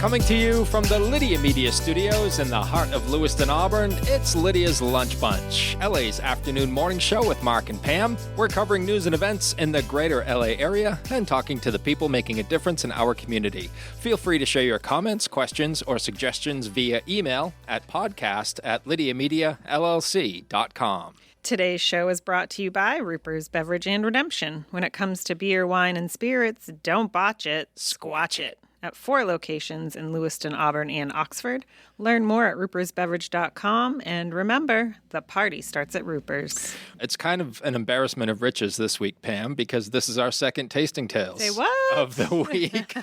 Coming to you from the Lydia Media Studios in the heart of Lewiston, Auburn, it's Lydia's Lunch Bunch, LA's afternoon morning show with Mark and Pam. We're covering news and events in the greater LA area and talking to the people making a difference in our community. Feel free to share your comments, questions, or suggestions via email at podcast@lydiamediallc.com. Today's show is brought to you by Roopers, Beverage, and Redemption. When it comes to beer, wine, and spirits, don't botch it, squatch it. At 4 locations in Lewiston, Auburn, and Oxford. Learn more at roopersbeverage.com. And remember, the party starts at Roopers. It's kind of an embarrassment of riches this week, Pam, because this is our second Tasting Tales Say what? of the week.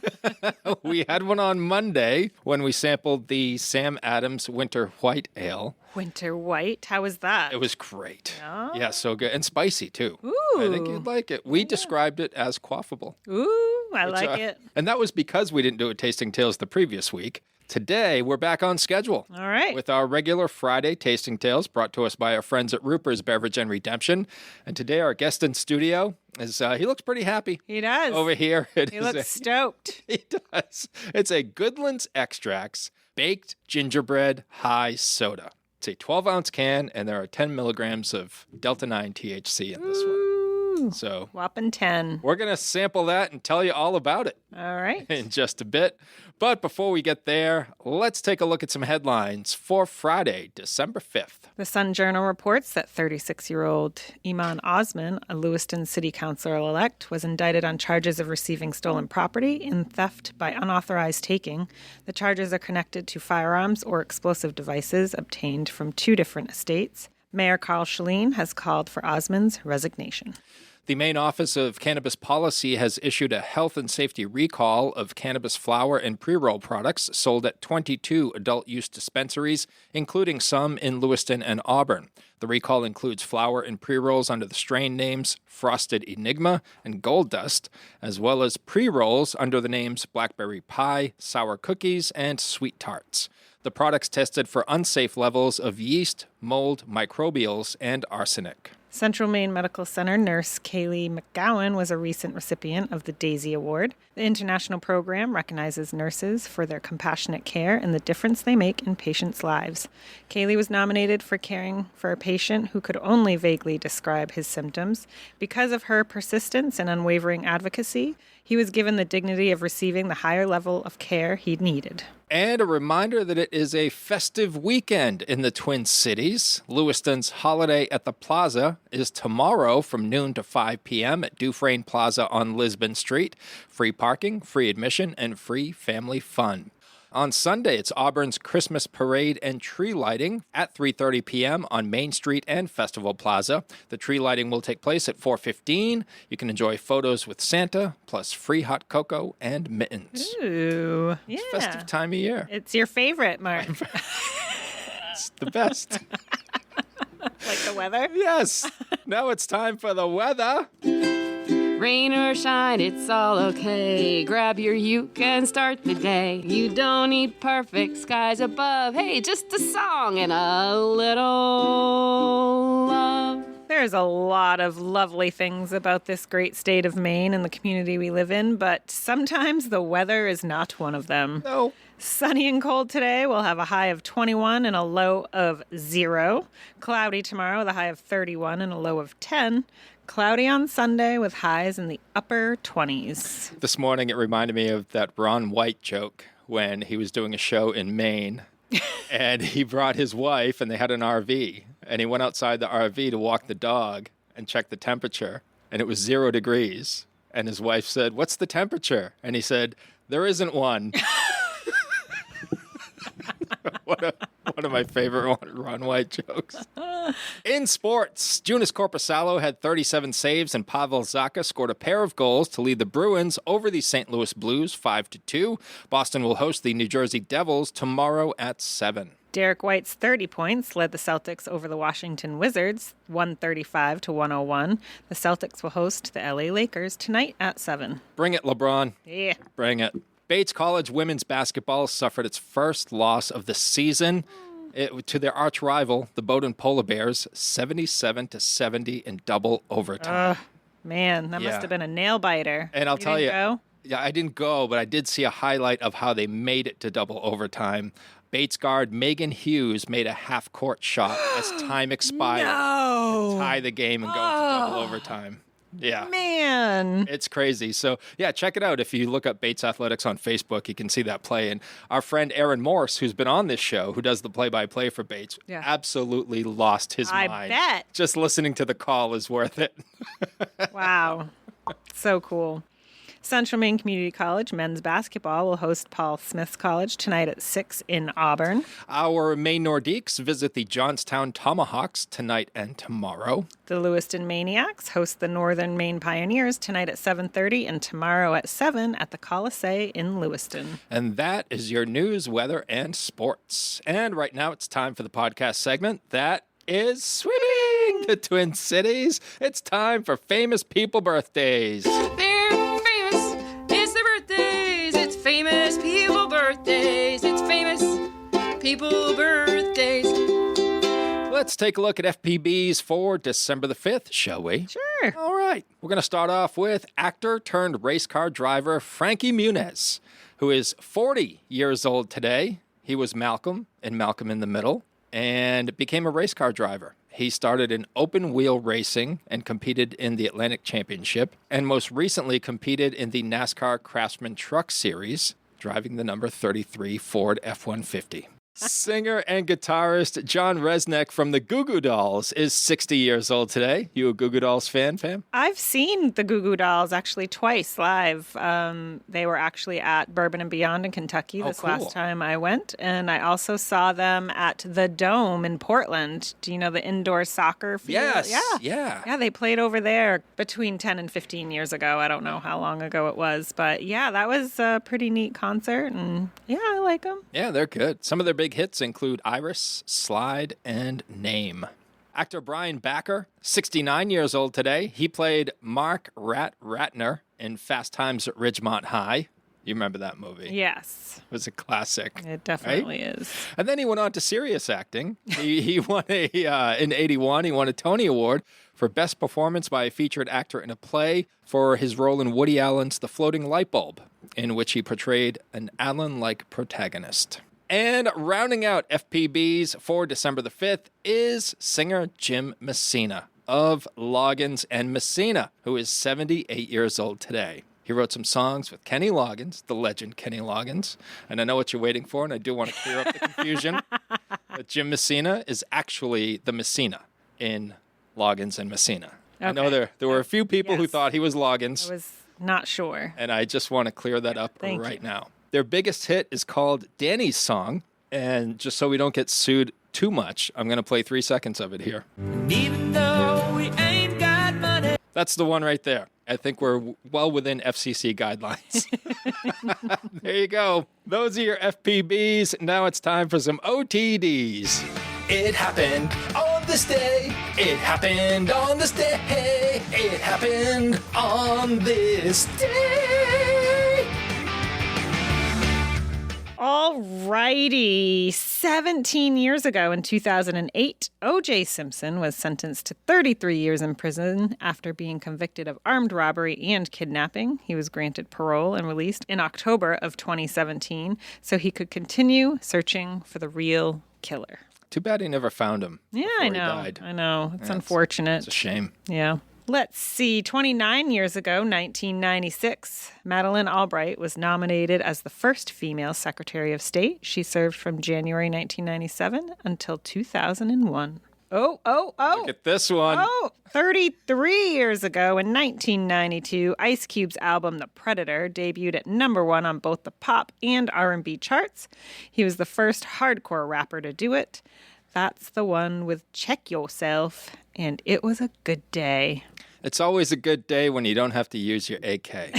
We had one on Monday when we sampled the Sam Adams Winter White Ale. Winter White? How was that? It was great. Oh. Yeah, so good. And spicy, too. Ooh. I think you'd like it. We described it as quaffable. Ooh, I like it. And that was because we didn't do a Tasting Tales the previous week. Today, we're back on schedule. All right. With our regular Friday Tasting Tales brought to us by our friends at Roopers, Beverage, and Redemption. And today, our guest in studio is, he looks pretty happy. He does. Over here. He looks stoked. He does. It's a Goodland's Extracts Baked Gingerbread High Soda. It's a 12-ounce can, and there are 10 milligrams of Delta-9 THC in this one. So whopping 10. We're going to sample that and tell you all about it. All right. In just a bit. But before we get there, let's take a look at some headlines for Friday, December 5th. The Sun Journal reports that 36-year-old Iman Osman, a Lewiston city councilor-elect, was indicted on charges of receiving stolen property and theft by unauthorized taking. The charges are connected to firearms or explosive devices obtained from 2 different estates. Mayor Carl Shaleen has called for Osman's resignation. The Maine Office of Cannabis Policy has issued a health and safety recall of cannabis flower and pre-roll products sold at 22 adult-use dispensaries, including some in Lewiston and Auburn. The recall includes flower and pre-rolls under the strain names Frosted Enigma and Gold Dust, as well as pre-rolls under the names Blackberry Pie, Sour Cookies, and Sweet Tarts. The products tested for unsafe levels of yeast, mold, microbials, and arsenic. Central Maine Medical Center nurse Kaylee McGowan was a recent recipient of the Daisy Award. The international program recognizes nurses for their compassionate care and the difference they make in patients' lives. Kaylee was nominated for caring for a patient who could only vaguely describe his symptoms. Because of her persistence and unwavering advocacy, he was given the dignity of receiving the higher level of care he needed. And a reminder that it is a festive weekend in the Twin Cities. Lewiston's Holiday at the Plaza is tomorrow from noon to 5 p.m. at Dufresne Plaza on Lisbon Street. Free parking, free admission, and free family fun. On Sunday, it's Auburn's Christmas Parade and Tree Lighting at 3:30 p.m. on Main Street and Festival Plaza. The tree lighting will take place at 4:15. You can enjoy photos with Santa, plus free hot cocoa and mittens. Ooh, yeah. It's a festive time of year. It's your favorite, Mark. It's the best. Like the weather? Yes. Now it's time for the weather. Rain or shine, it's all okay. Grab your uke and start the day. You don't need perfect skies above. Hey, just a song and a little love. There's a lot of lovely things about this great state of Maine and the community we live in, but sometimes the weather is not one of them. No. Sunny and cold today. We'll have a high of 21 and a low of 0. Cloudy tomorrow with a high of 31 and a low of 10. Cloudy on Sunday with highs in the upper 20s. This morning it reminded me of that Ron White joke when he was doing a show in Maine and he brought his wife and they had an RV and he went outside the RV to walk the dog and check the temperature and it was 0 degrees. And his wife said, "What's the temperature?" And he said, "There isn't one." One of my favorite Ron White jokes. In sports, Joonas Korpisalo had 37 saves and Pavel Zacha scored a pair of goals to lead the Bruins over the St. Louis Blues 5-2. Boston will host the New Jersey Devils tomorrow at 7. Derek White's 30 points led the Celtics over the Washington Wizards, 135-101. The Celtics will host the LA Lakers tonight at 7. Bring it, LeBron. Yeah. Bring it. Bates College women's basketball suffered its first loss of the season to their arch rival, the Bowdoin Polar Bears, 77-70 in double overtime. Man, that must have been a nail biter. And I'll tell you, go? Yeah, I didn't go, but I did see a highlight of how they made it to double overtime. Bates guard Megan Hughes made a half-court shot as time expired to tie the game and go into double overtime. Yeah. Man. It's crazy. So, yeah, check it out. If you look up Bates Athletics on Facebook, you can see that play. And our friend Aaron Morse, who's been on this show, who does the play-by-play for Bates, absolutely lost his mind. I bet. Just listening to the call is worth it. Wow. So cool. Central Maine Community College men's basketball will host Paul Smith's College tonight at 6 in Auburn. Our Maine Nordiques visit the Johnstown Tomahawks tonight and tomorrow. The Lewiston Maniacs host the Northern Maine Pioneers tonight at 7:30 and tomorrow at 7 at the Colisee in Lewiston. And that is your news, weather, and sports. And right now it's time for the podcast segment that is sweeping the Twin Cities. It's time for famous people birthdays. They're famous. It's their birthdays. It's famous people birthdays. It's famous people birthdays. Let's take a look at FPBs for December the 5th, shall we? Sure. All right. We're going to start off with actor turned race car driver Frankie Muniz, who is 40 years old today. He was Malcolm in Malcolm in the Middle and became a race car driver. He started in open wheel racing and competed in the Atlantic Championship, and most recently competed in the NASCAR Craftsman Truck Series, driving the number 33 Ford F-150. Singer and guitarist John Resnick from the Goo Goo Dolls is 60 years old today. You a Goo Goo Dolls fan, fam? I've seen the Goo Goo Dolls actually twice live. They were actually at Bourbon and Beyond in Kentucky last time I went. And I also saw them at the Dome in Portland. Do you know the indoor soccer field? Yes. Yeah. Yeah, they played over there between 10 and 15 years ago. I don't know how long ago it was. But yeah, that was a pretty neat concert. And yeah, I like them. Yeah, they're good. Some of their big hits include Iris, Slide, and Name. Actor Brian Backer, 69 years old today. He played Mark Ratner in Fast Times at Ridgemont High. You remember that movie? Yes. It was a classic. It definitely is. And then he went on to serious acting. He won in 81, he won a Tony Award for Best Performance by a Featured Actor in a Play for his role in Woody Allen's The Floating Light Bulb, in which he portrayed an Allen-like protagonist. And rounding out FPBs for December the 5th is singer Jim Messina of Loggins and Messina, who is 78 years old today. He wrote some songs with Kenny Loggins, the legend Kenny Loggins. And I know what you're waiting for, and I do want to clear up the confusion. But Jim Messina is actually the Messina in Loggins and Messina. Okay. I know there were a few people who thought he was Loggins. I was not sure. And I just want to clear that up right now. Their biggest hit is called Danny's Song, and just so we don't get sued too much, I'm going to play 3 seconds of it here. Even though we ain't got money. That's the one right there. I think we're well within FCC guidelines. There you go. Those are your FPBs. Now it's time for some OTDs. It happened on this day. It happened on this day. It happened on this day. Alrighty. 17 years ago in 2008, O.J. Simpson was sentenced to 33 years in prison after being convicted of armed robbery and kidnapping. He was granted parole and released in October of 2017 so he could continue searching for the real killer. Too bad he never found him. Yeah, I know. Died. I know. It's unfortunate. It's a shame. Yeah. Let's see. 29 years ago, 1996, Madeleine Albright was nominated as the first female Secretary of State. She served from January 1997 until 2001. Oh. Look at this one. 33 years ago in 1992, Ice Cube's album The Predator debuted at #1 on both the pop and R&B charts. He was the first hardcore rapper to do it. That's the one with Check Yourself, and it was a good day. It's always a good day when you don't have to use your AK.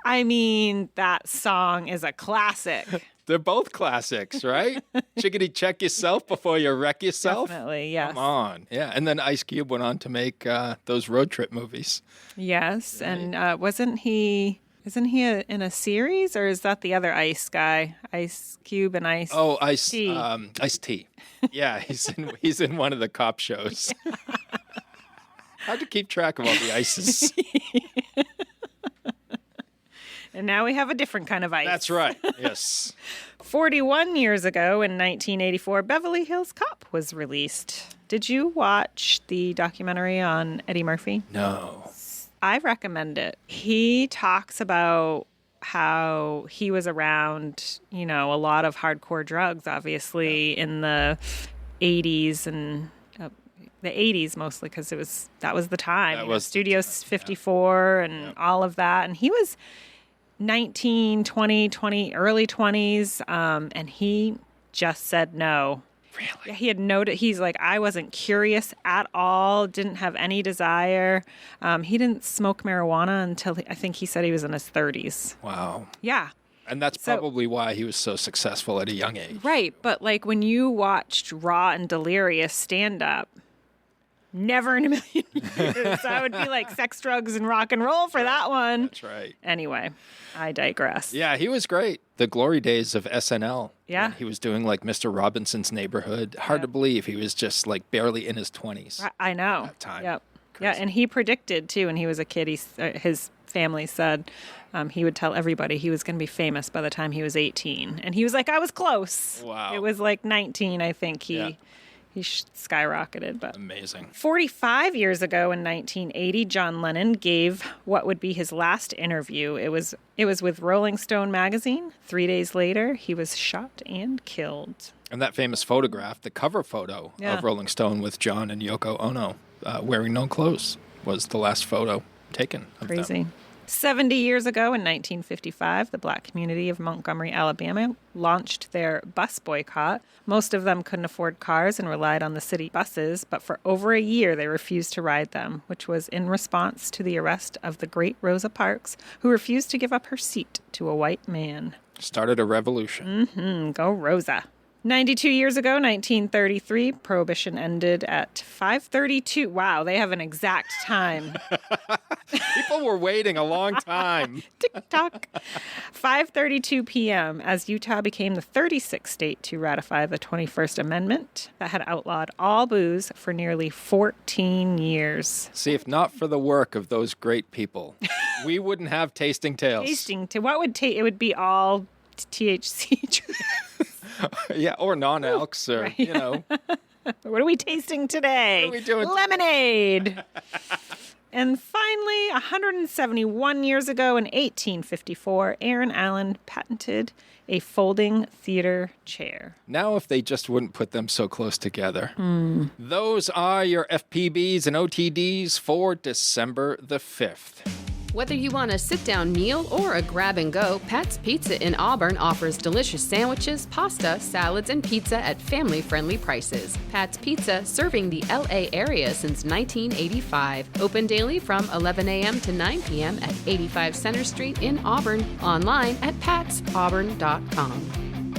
I mean, that song is a classic. They're both classics, right? Chickadee check yourself before you wreck yourself. Definitely, yes. Come on. Yeah, and then Ice Cube went on to make those road trip movies. Yes, right. And isn't he in a series, or is that the other Ice guy? Ice Cube and Ice T. Ice T. Yeah, he's in one of the cop shows. Hard to keep track of all the ices. And now we have a different kind of ice. That's right. Yes. 41 years ago in 1984, Beverly Hills Cop was released. Did you watch the documentary on Eddie Murphy? No. I recommend it. He talks about how he was around, a lot of hardcore drugs, obviously, in the 80s and the 80s mostly, because that was the time. That was Studio 54 and all of that. And he was 19, 20, early 20s, and he just said no. Really? He had noted, he's like, I wasn't curious at all, didn't have any desire. He didn't smoke marijuana until I think he said he was in his 30s. Wow. Yeah. And that's probably why he was so successful at a young age. Right. But like when you watched Raw and Delirious stand up, never in a million years. I would be like sex, drugs, and rock and roll for that one. That's right. Anyway, I digress. Yeah, he was great. The glory days of SNL. Yeah. He was doing like Mr. Robinson's Neighborhood. Hard to believe he was just like barely in his 20s. I know. That time. Yep. Crazy. Yeah, and he predicted too when he was a kid, his family said he would tell everybody he was going to be famous by the time he was 18. And he was like, I was close. Wow. It was like 19, I think he skyrocketed. But Amazing. 45 years ago in 1980, John Lennon gave what would be his last interview. It was with Rolling Stone magazine. 3 days later, he was shot and killed. And that famous photograph, the cover photo of Rolling Stone with John and Yoko Ono wearing no clothes, was the last photo taken of Crazy. them. 70 years ago in 1955, the black community of Montgomery, Alabama, launched their bus boycott. Most of them couldn't afford cars and relied on the city buses, but for over a year they refused to ride them, which was in response to the arrest of the great Rosa Parks, who refused to give up her seat to a white man. Started a revolution. Go Rosa. 92 years ago, 1933, Prohibition ended at 5:32. Wow, they have an exact time. People were waiting a long time. Tick-tock. 5:32 p.m. as Utah became the 36th state to ratify the 21st Amendment that had outlawed all booze for nearly 14 years. See, if not for the work of those great people, we wouldn't have Tasting Tales. What would it would be all THC. Yeah, or non-alcs, or, What are we tasting today? What are we doing? Lemonade. And finally, 171 years ago in 1854, Aaron Allen patented a folding theater chair. Now if they just wouldn't put them so close together. Those are your FPBs and OTDs for December the 5th. Whether you want a sit-down meal or a grab-and-go, Pat's Pizza in Auburn offers delicious sandwiches, pasta, salads, and pizza at family-friendly prices. Pat's Pizza, serving the L.A. area since 1985. Open daily from 11 a.m. to 9 p.m. at 85 Center Street in Auburn. Online at patsauburn.com.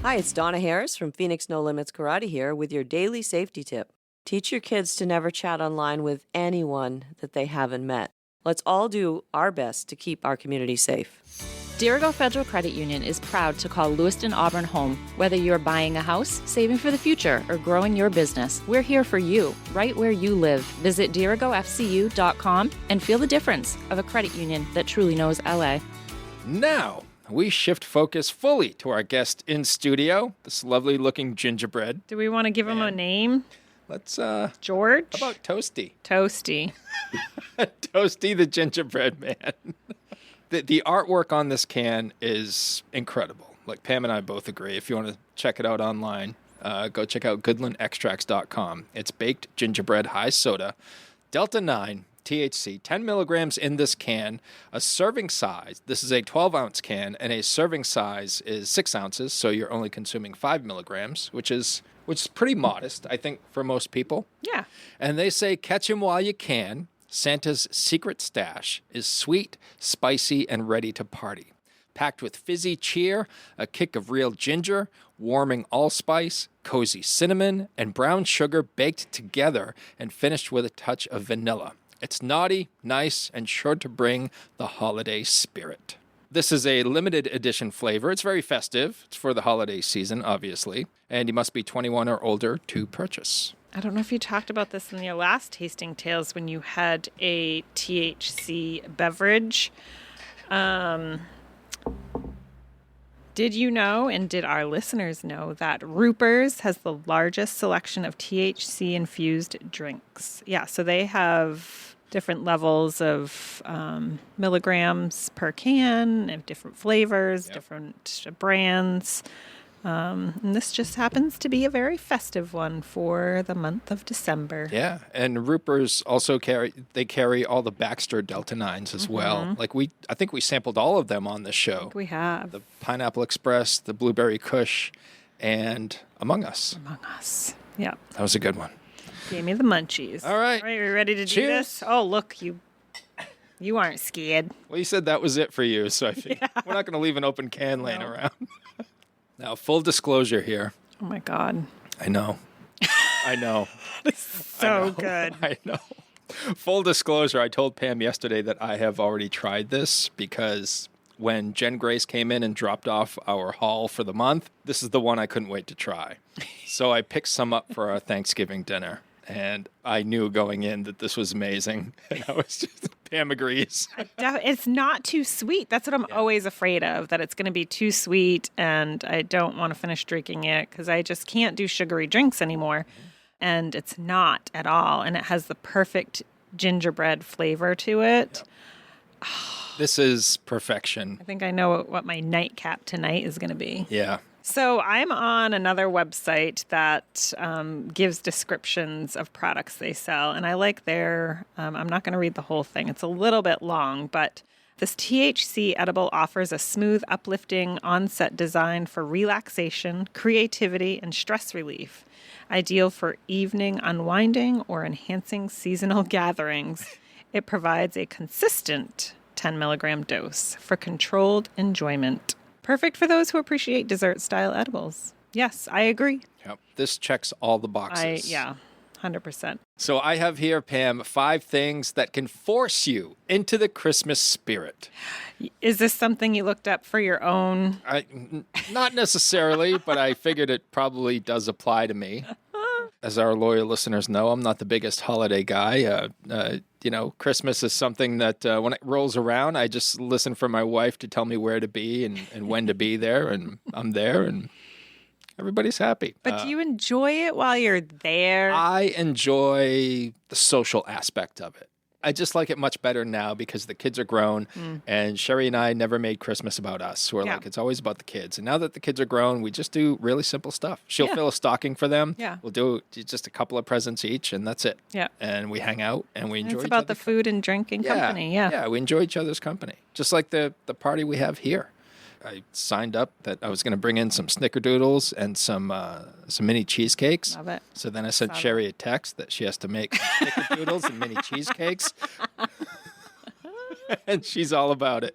Hi, it's Donna Harris from Phoenix No Limits Karate here with your daily safety tip. Teach your kids to never chat online with anyone that they haven't met. Let's all do our best to keep our community safe. Dirigo Federal Credit Union is proud to call Lewiston Auburn home. Whether you're buying a house, saving for the future, or growing your business, we're here for you, right where you live. Visit dirigofcu.com and feel the difference of a credit union that truly knows LA. Now, we shift focus fully to our guest in studio, this lovely-looking gingerbread. Do we want to give him a name? Let's, George? How about Toasty? Toasty. Toasty the gingerbread man. The artwork on this can is incredible. Like Pam and I both agree. If you want to check it out online, go check out goodlandextracts.com. It's baked gingerbread high soda, Delta 9, THC, 10 milligrams in this can, a serving size. This is a 12-ounce can, and a serving size is 6 ounces, so you're only consuming 5 milligrams, which is pretty modest, I think, for most people. Yeah. And they say, catch him while you can. Santa's secret stash is sweet, spicy, and ready to party. Packed with fizzy cheer, a kick of real ginger, warming allspice, cozy cinnamon, and brown sugar baked together and finished with a touch of vanilla. It's naughty, nice, and sure to bring the holiday spirit. This is a limited edition flavor. It's very festive. It's for the holiday season, obviously. And you must be 21 or older to purchase. I don't know if you talked about this in your last Tasting Tales when you had a THC beverage. Did you know, and did our listeners know, that Roopers has the largest selection of THC-infused drinks? Yeah, so they have different levels of milligrams per can, of different flavors, different brands. And this just happens to be a very festive one for the month of December. Yeah, and Roopers also carry all the Baxter Delta 9s as well. Like I think we sampled all of them on this show. I think we have. The Pineapple Express, the Blueberry Kush, and Among Us. Among Us. Yeah. That was a good one. Gave me the munchies. All right. Are you ready to do this? Oh, look, you aren't scared. Well, you said that was it for you, so I think we're not going to leave an open can laying around. Now, full disclosure here. Oh, my God. I know. So good. I know. Full disclosure, I told Pam yesterday that I have already tried this because when Jen Grace came in and dropped off our haul for the month, this is the one I couldn't wait to try. So I picked some up for our Thanksgiving dinner. And I knew going in that this was amazing. And I was just, Pam agrees. It's not too sweet. That's what I'm always afraid of, that it's going to be too sweet. And I don't want to finish drinking it because I just can't do sugary drinks anymore. And it's not at all. And it has the perfect gingerbread flavor to it. Yep. This is perfection. I think I know what my nightcap tonight is going to be. Yeah. So I'm on another website that gives descriptions of products they sell. And I like their, I'm not going to read the whole thing. It's a little bit long, but this THC edible offers a smooth, uplifting onset design for relaxation, creativity, and stress relief. Ideal for evening unwinding or enhancing seasonal gatherings. It provides a consistent 10 milligram dose for controlled enjoyment. Perfect for those who appreciate dessert-style edibles. Yes, I agree. Yep. This checks all the boxes. 100%. So I have here, Pam, 5 things that can force you into the Christmas spirit. Is this something you looked up for your own? Not necessarily, but I figured it probably does apply to me. As our loyal listeners know, I'm not the biggest holiday guy. Christmas is something that when it rolls around, I just listen for my wife to tell me where to be and when to be there, and I'm there, and everybody's happy. But do you enjoy it while you're there? I enjoy the social aspect of it. I just like it much better now because the kids are grown, and Sherry and I never made Christmas about us. We're like, it's always about the kids. And now that the kids are grown, we just do really simple stuff. She'll fill a stocking for them. Yeah. We'll do just a couple of presents each, and that's it. Yeah. And we hang out, and we enjoy each other. It's about the food and drink and company. Yeah, we enjoy each other's company. Just like the party we have here. I signed up that I was going to bring in some snickerdoodles and some mini cheesecakes. Love it. So then I sent Sherry a text that she has to make some snickerdoodles and mini cheesecakes. And she's all about it.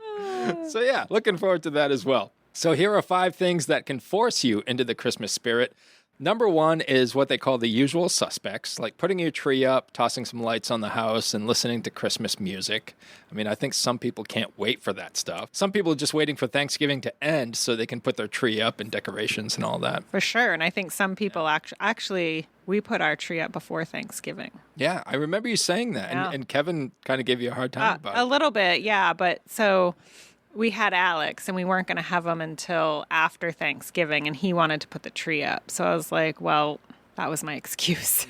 So yeah, looking forward to that as well. So here are 5 things that can force you into the Christmas spirit. Number 1 is what they call the usual suspects, like putting your tree up, tossing some lights on the house, and listening to Christmas music. I mean, I think some people can't wait for that stuff. Some people are just waiting for Thanksgiving to end so they can put their tree up and decorations and all that. For sure. And I think some people actually, we put our tree up before Thanksgiving. Yeah, I remember you saying that. Yeah. And Kevin kind of gave you a hard time about it. A little bit, yeah. But so we had Alex, and we weren't going to have him until after Thanksgiving, and he wanted to put the tree up. So I was like, well, that was my excuse.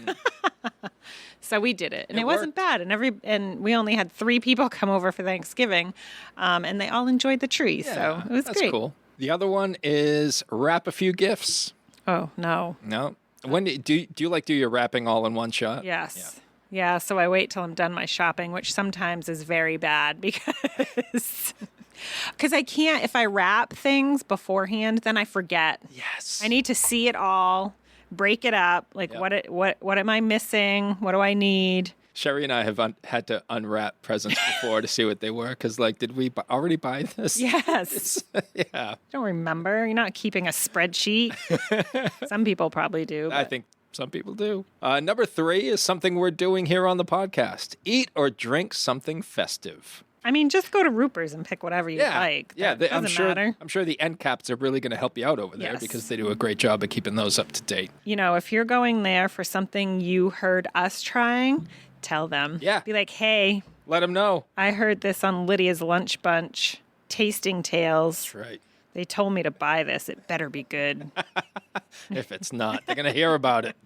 So we did it, and it wasn't bad. And we only had 3 people come over for Thanksgiving, and they all enjoyed the tree. Yeah, so it was that's great. Cool. The other one is wrap a few gifts. Oh, no. No. When do you like do your wrapping all in one shot? Yes. Yeah, so I wait till I'm done my shopping, which sometimes is very bad because I can't, if I wrap things beforehand, then I forget. Yes. I need to see it all, break it up. Like, what am I missing? What do I need? Sherry and I have had to unwrap presents before to see what they were. Because, like, did we already buy this? Yes. Yeah. I don't remember. You're not keeping a spreadsheet. Some people probably do. I think some people do. Number 3 is something we're doing here on the podcast. Eat or drink something festive. I mean, just go to Roopers and pick whatever you like. I'm matter. I'm sure the end caps are really going to help you out over there because they do a great job of keeping those up to date. You know, if you're going there for something you heard us trying, tell them. Yeah. Be like, hey, let them know. I heard this on Lydia's Lunch Bunch, Tasting Tales. That's right. They told me to buy this. It better be good. If it's not, they're going to hear about it.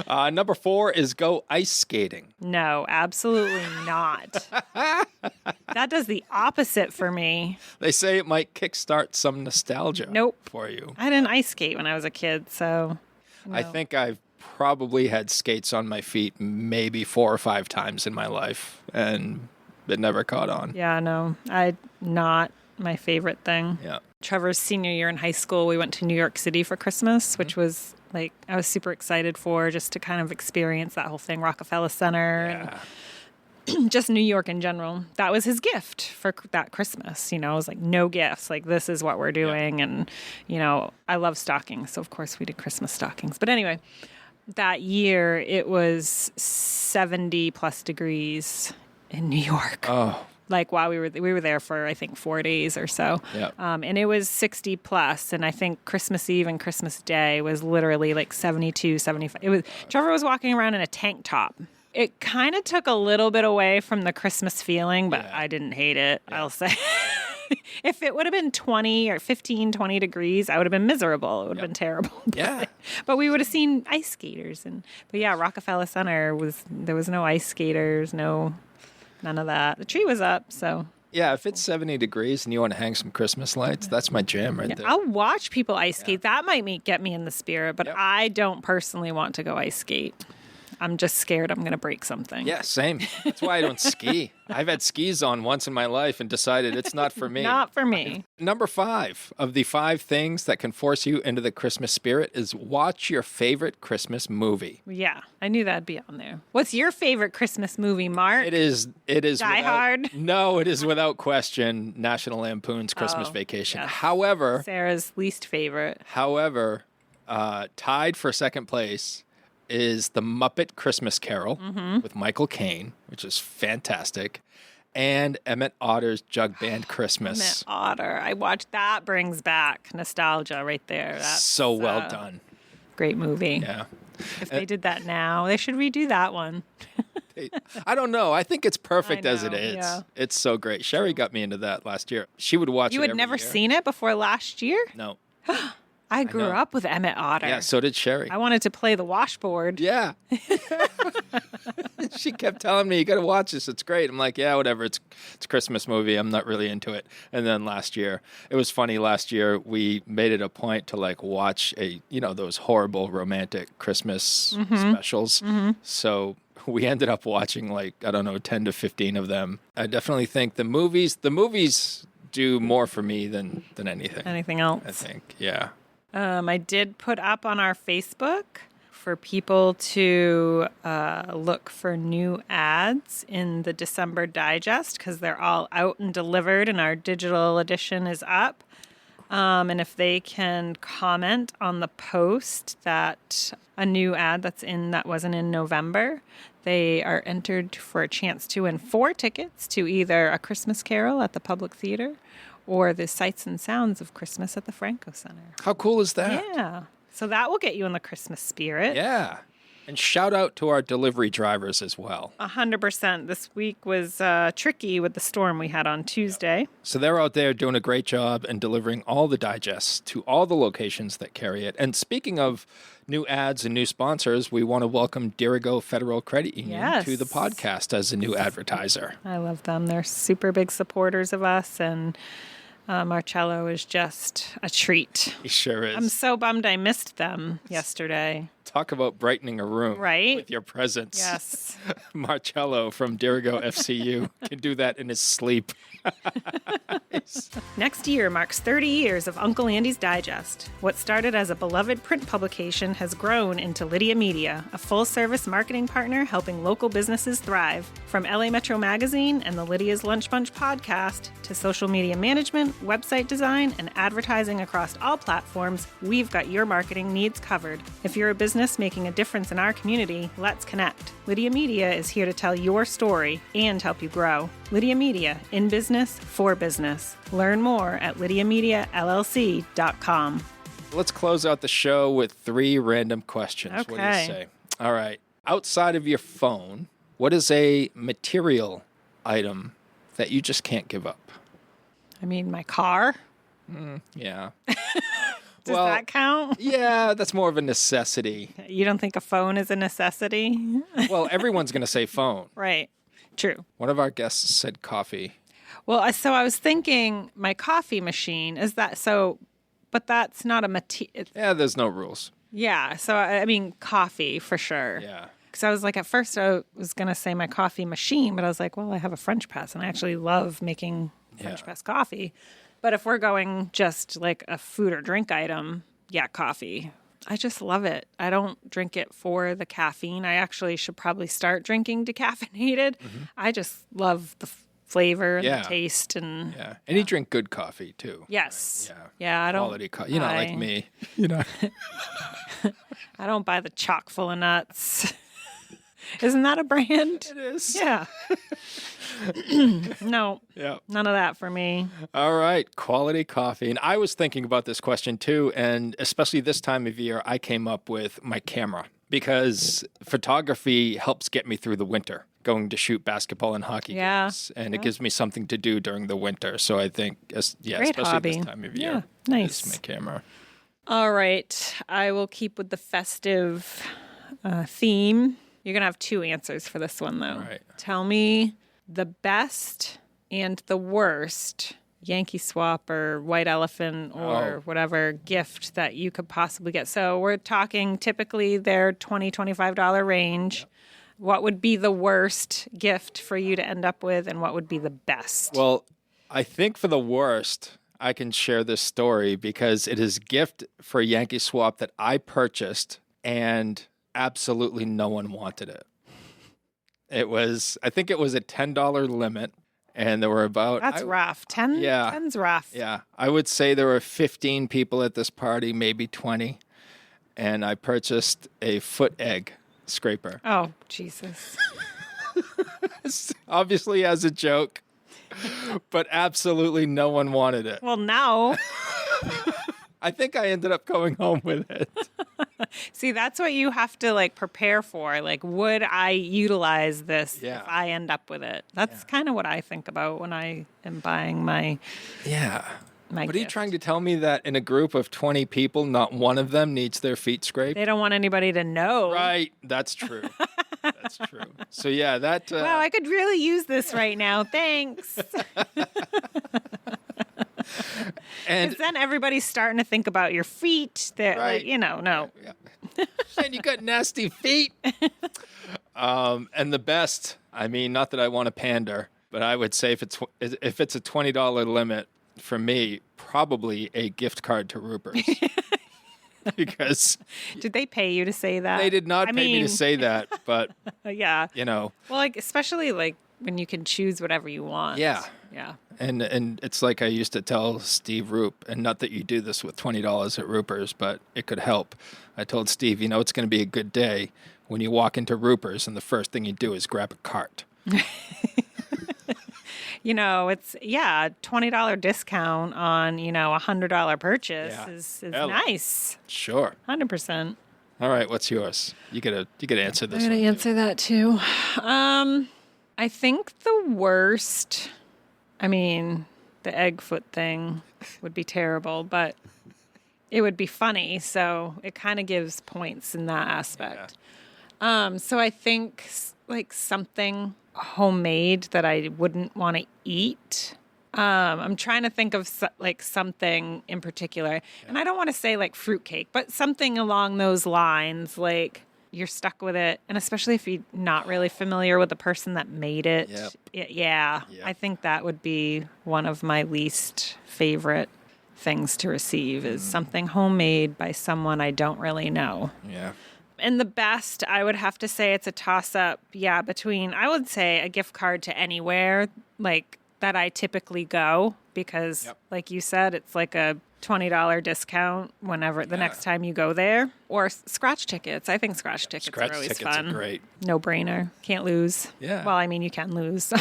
Number 4 is go ice skating. No, absolutely not. That does the opposite for me. They say it might kickstart some nostalgia for you. I didn't ice skate when I was a kid, so... No. I think I've probably had skates on my feet maybe 4 or 5 times in my life, and it never caught on. Yeah, no, not my favorite thing. Yeah. Trevor's senior year in high school, we went to New York City for Christmas, which was like, I was super excited for just to kind of experience that whole thing, Rockefeller Center, and just New York in general. That was his gift for that Christmas. You know, it was like, no gifts. Like, this is what we're doing. And, you know, I love stockings. So, of course, we did Christmas stockings. But anyway, that year, it was 70 plus degrees in New York. Oh. Like while we were there for, I think, 4 days or so. Yeah. And it was 60 plus. And I think Christmas Eve and Christmas Day was literally like 72, 75. Trevor was walking around in a tank top. It kind of took a little bit away from the Christmas feeling, but I didn't hate it, I'll say. If it would have been 20 or 15, 20 degrees, I would have been miserable. It would have been terrible. But we would have seen ice skaters. But yeah, Rockefeller Center, there was no ice skaters, none of that. The tree was up, so... Yeah, if it's 70 degrees and you want to hang some Christmas lights, that's my jam right there. I'll watch people ice skate. That might get me in the spirit, but I don't personally want to go ice skate. I'm just scared I'm going to break something. Yeah, same. That's why I don't ski. I've had skis on once in my life and decided it's not for me. Not for me. Number 5 of the 5 things that can force you into the Christmas spirit is watch your favorite Christmas movie. Yeah, I knew that'd be on there. What's your favorite Christmas movie, Mark? It is Die Hard? No, it is without question National Lampoon's Christmas Vacation. Yes. However, Sarah's least favorite. Tied for second place is The Muppet Christmas Carol with Michael Caine, which is fantastic, and Emmett Otter's Jug Band Christmas. Emmett Otter. I watched that. Brings back nostalgia right there. That's so well done. Great movie. Yeah. If they did that now, they should redo that one. I don't know. I think it's perfect as it is. Yeah. It's so great. Sherry got me into that last year. She would watch it every You had never year. seen it before last year? No. I grew up with Emmett Otter. Yeah, so did Sherry. I wanted to play the washboard. Yeah. She kept telling me, you got to watch this. It's great. I'm like, yeah, whatever. It's a Christmas movie. I'm not really into it. And then last year, it was funny. Last year, we made it a point to like watch those horrible romantic Christmas specials. So we ended up watching 10 to 15 of them. I definitely think the movies do more for me than anything. Anything else? I think, yeah. I did put up on our Facebook for people to look for new ads in the December Digest because they're all out and delivered and our digital edition is up. And if they can comment on the post that a new ad that wasn't in November, they are entered for a chance to win 4 tickets to either A Christmas Carol at the Public Theater or the Sights and Sounds of Christmas at the Franco Center. How cool is that? Yeah. So that will get you in the Christmas spirit. Yeah. And shout out to our delivery drivers as well. 100%. This week was tricky with the storm we had on Tuesday. So they're out there doing a great job and delivering all the digests to all the locations that carry it. And speaking of new ads and new sponsors, we want to welcome Dirigo Federal Credit Union to the podcast as a new advertiser. I love them. They're super big supporters of us, and Marcello is just a treat. He sure is. I'm so bummed I missed them yesterday. Talk about brightening a room with your presence. Yes. Marcello from Dirigo FCU can do that in his sleep. Next year marks 30 years of Uncle Andy's Digest. What started as a beloved print publication has grown into Lydia Media, a full-service marketing partner helping local businesses thrive. From LA Metro Magazine and the Lydia's Lunch Bunch podcast to social media management, website design, and advertising across all platforms, we've got your marketing needs covered. If you're a business business making a difference in our community, let's connect. Lydia Media is here to tell your story and help you grow. Lydia Media, in business, for business. Learn more at lydiamediallc.com. Let's close out the show with 3 random questions. Okay. What do you say? All right. Outside of your phone, what is a material item that you just can't give up? I mean, my car. Yeah. Does that count? Yeah, that's more of a necessity. You don't think a phone is a necessity? Well, everyone's going to say phone. Right. True. One of our guests said coffee. Well, so I was thinking my coffee machine, is that so, but that's not a material. Yeah, there's no rules. Yeah. So, I mean, coffee for sure. Yeah. Because I was like, at first I was going to say my coffee machine, but I was like, well, I have a French press and I actually love making French press coffee. But if we're going just like a food or drink item, yeah, coffee. I just love it. I don't drink it for the caffeine. I actually should probably start drinking decaffeinated. I just love the flavor and the taste. And And you drink good coffee too. yes. Right? Yeah, I don't. Quality coffee. You're not like me. You know. I don't buy the chock full of nuts. Isn't that a brand? It is. Yeah. No. Yeah. None of that for me. All right. Quality coffee. And I was thinking about this question too. And especially this time of year, I came up with my camera because photography helps get me through the winter, going to shoot basketball and hockey games. And it gives me something to do during the winter. So I think, especially hobby. this time of year. Yeah. Nice. It's my camera. All right. I will keep with the festive theme. You're going to have 2 answers for this one, though. All right. Tell me the best and the worst Yankee Swap or White Elephant or whatever gift that you could possibly get. So we're talking typically their $20, $25 range. Yep. What would be the worst gift for you to end up with, and what would be the best? Well, I think for the worst, I can share this story because it is a gift for Yankee Swap that I purchased and absolutely no one wanted it. I think it was a $10 limit, and there were about... That's rough. 10? Yeah. 10's rough. Yeah. I would say there were 15 people at this party, maybe 20, and I purchased a foot egg scraper. Oh, Jesus. Obviously as a joke, but absolutely no one wanted it. Well, now... I think I ended up going home with it. See, that's what you have to like prepare for. Like, would I utilize this if I end up with it? That's kind of what I think about when I am buying my What gift. are you trying to tell me, that in a group of 20 people, not one of them needs their feet scraped? They don't want anybody to know. Right. That's true. That's true. So yeah, that... wow, I could really use this right now. Thanks. And Because then everybody's starting to think about your feet. They're Right. like, no. Yeah. And you got nasty feet. And the best, I mean, not that I want to pander, but I would say if it's a $20 limit for me, probably a gift card to Roopers. Because Did they pay you to say that? they did not pay me to say that, but Yeah. Well, like, especially like when you can choose whatever you want. Yeah. Yeah. And it's like I used to tell Steve Roop, and not that you do this with $20 at Roopers, but it could help. I told Steve, it's going to be a good day when you walk into Roopers and the first thing you do is grab a cart. It's $20 discount on, a $100 purchase is nice. Sure. 100%. All right, what's yours? You gotta answer this. I'm one. gonna answer that too. I think the worst. I mean, the egg foot thing would be terrible, but it would be funny. So it kind of gives points in that aspect. Yeah. So I think like something homemade that I wouldn't want to eat. I'm trying to think of like something in particular, and I don't want to say like fruitcake, but something along those lines. Like you're stuck with it, and especially if you're not really familiar with the person that made it. Yep. I think that would be one of my least favorite things to receive is something homemade by someone I don't really know. Yeah. And the best, I would have to say it's a toss-up, between, I would say, a gift card to anywhere, like, that I typically go, because, like you said, it's like a $20 discount whenever the next time you go there. Or scratch tickets. I think scratch tickets are always fun. Are great. No brainer. Can't lose. Yeah. Well, I mean, you can lose.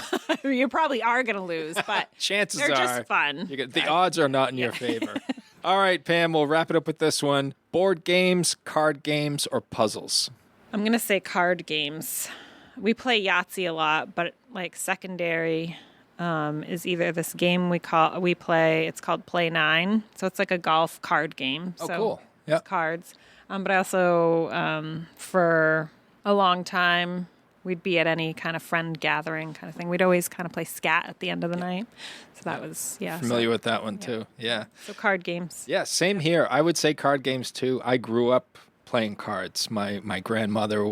You probably are going to lose, but chances they're are just fun. The odds are not in your favor. All right, Pam, we'll wrap it up with this one. Board games, card games, or puzzles? I'm going to say card games. We play Yahtzee a lot, but like secondary is either this game we play, it's called Play 9. So it's like a golf card game. Oh, so cool. Yeah. Cards. But I also, for a long time, we'd be at any kind of friend gathering kind of thing. We'd always kind of play scat at the end of the night. So that was, Familiar with that one, too. Yeah. So card games. Yeah, same here. I would say card games, too. I grew up playing cards. My grandmother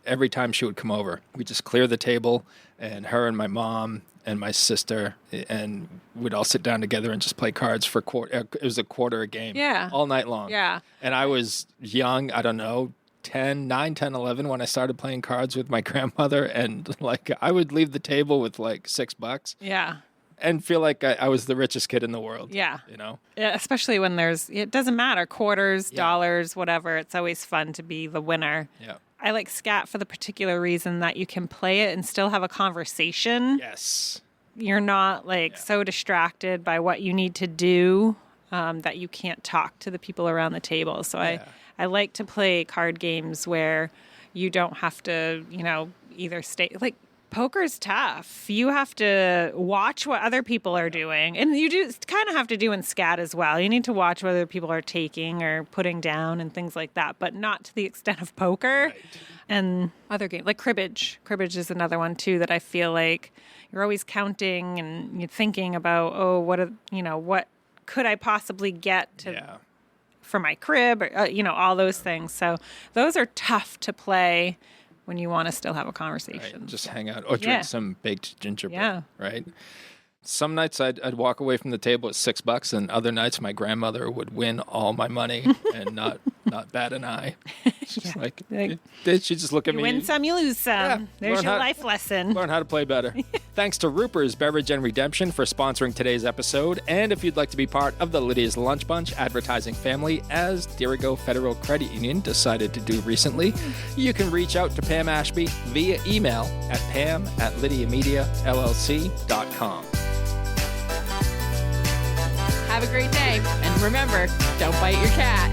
every time she would come over, we'd just clear the table, and her and my mom and my sister, and we'd all sit down together and just play cards for it was a quarter a game. Yeah. All night long. Yeah. And I was young, I don't know, 9, 10, 11 when I started playing cards with my grandmother, and like I would leave the table with like $6. Yeah. And feel like I was the richest kid in the world. Yeah. You know? Yeah, especially when it doesn't matter, quarters, dollars, whatever. It's always fun to be the winner. Yeah. I like scat for the particular reason that you can play it and still have a conversation. Yes. You're not so distracted by what you need to do that you can't talk to the people around the table. So I like to play card games where you don't have to, either stay like poker's tough. You have to watch what other people are doing. And you do kind of have to do in scat as well. You need to watch what other people are taking or putting down and things like that, but not to the extent of poker. Right. And other games, like cribbage. Cribbage is another one, too, that I feel like you're always counting and you're thinking about, what could I possibly get for my crib? Or, all those things. So those are tough to play when you want to still have a conversation. Right, just hang out or drink some baked gingerbread. Yeah. Right. Some nights I'd walk away from the table with $6, and other nights my grandmother would win all my money and not bat an eye. She's she just look at you me. You win some, you lose some. Yeah, There's your life lesson. Learn how to play better. Thanks to Roopers Beverage and Redemption for sponsoring today's episode. And if you'd like to be part of the Lydia's Lunch Bunch advertising family, as Dirigo Federal Credit Union decided to do recently, you can reach out to Pam Ashby via email at pam@lydiamediallc.com. Have a great day. And remember, don't bite your cat.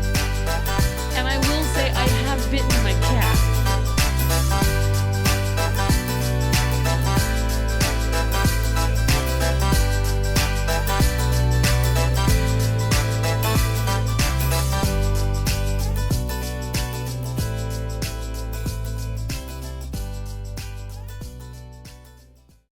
And I will say I have bitten my cat.